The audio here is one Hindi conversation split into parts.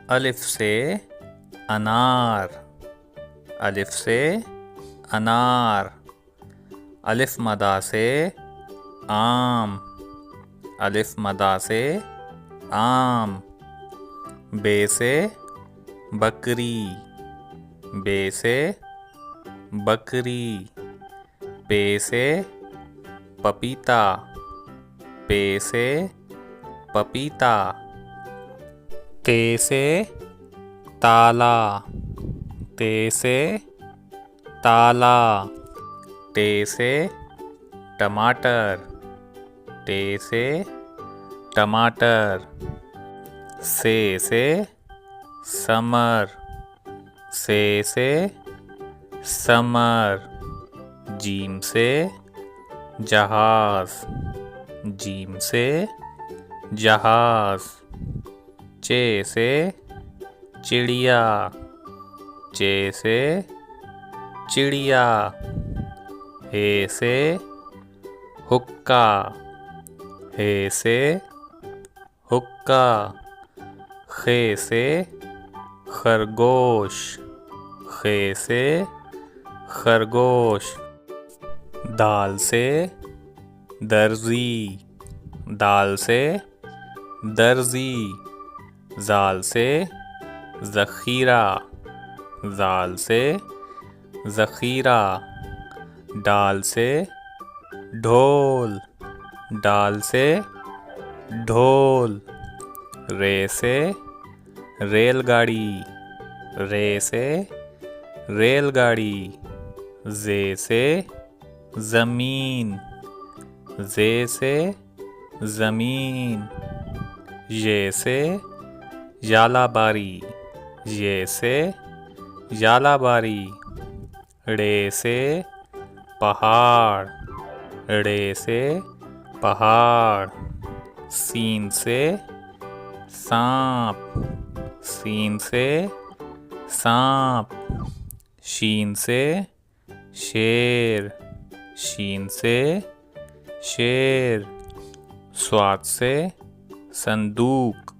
अलिफ से अनार, अलिफ से अनार। अलिफ मदा से आम, अलिफ मदा से आम। बे से बकरी, बे से बकरी। पे से पपीता, पे से पपीता। ते से ताला, ते से ताला। टे से टमाटर, टे से टमाटर। से समर, से समर। जीम से जहाज, जीम से जहाज। चे से चिड़िया, चे से चिड़िया। हे से हुक्का, हे से हुक्का। खे से खरगोश, खे से खरगोश। दाल से दर्जी, दाल से दर्जी। जाल से ज़ख़ीरा, जाल से ज़ख़ीरा। डाल से ढोल, डाल से ढोल। रे से रेलगाड़ी, रे से रेलगाड़ी। जे से ज़मीन, जे से ज़मीन। ये से यालाबारी, ये से यालाबारी। ड़े से पहाड़, ड़े से पहाड़। सीन से सांप, सीन से सांप। शीन से शेर, शीन से शेर। स्वाद से संदूक,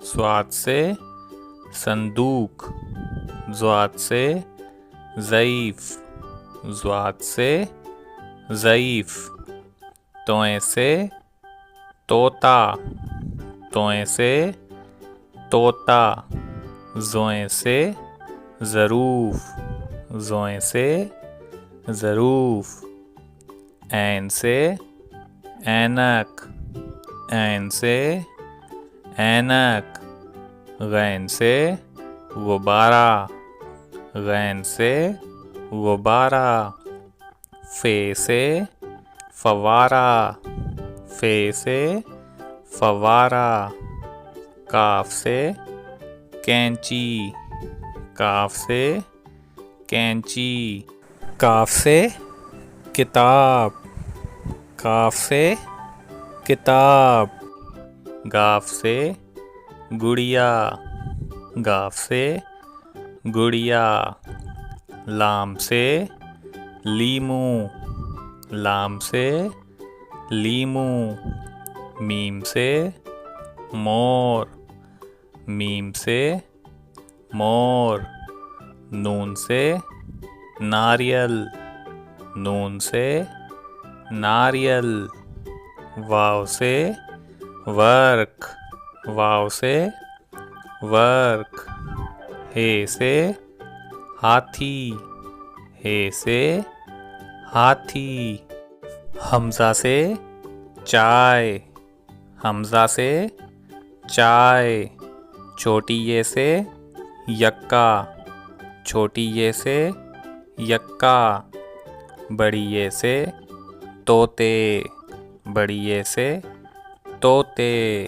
स्वाद से संदूक। ज़्वाद से ज़ईफ़, ज़्वाद से ज़ईफ़। तोए से तोता, तोए से तोता। ज़ोए से ज़रूफ़, ज़ोए से ज़रूफ़। ऐन से ऐनक, ऐन से ऐनक। गैन से गुब्बारा, गैन से गुब्बारा। फ़े से फ़व्वारा, फ़े से फ़व्वारा। काफ से कैंची, काफ से कैंची। काफ से किताब, काफ से किताब। गाफ से गुड़िया, गाफ से गुड़िया। लाम से लीमू, लाम से लीमू। मीम से मोर, मीम से मोर। नून से नारियल, नून से नारियल। वाव से वर्क, वाव से वर्क। हे से हाथी, हे से हाथी। हमज़ा से चाय, हमज़ा से चाय। छोटी ये से यक्का, छोटी ये से यक्का। बड़ी ये से तोते, बड़ी ये से तोते।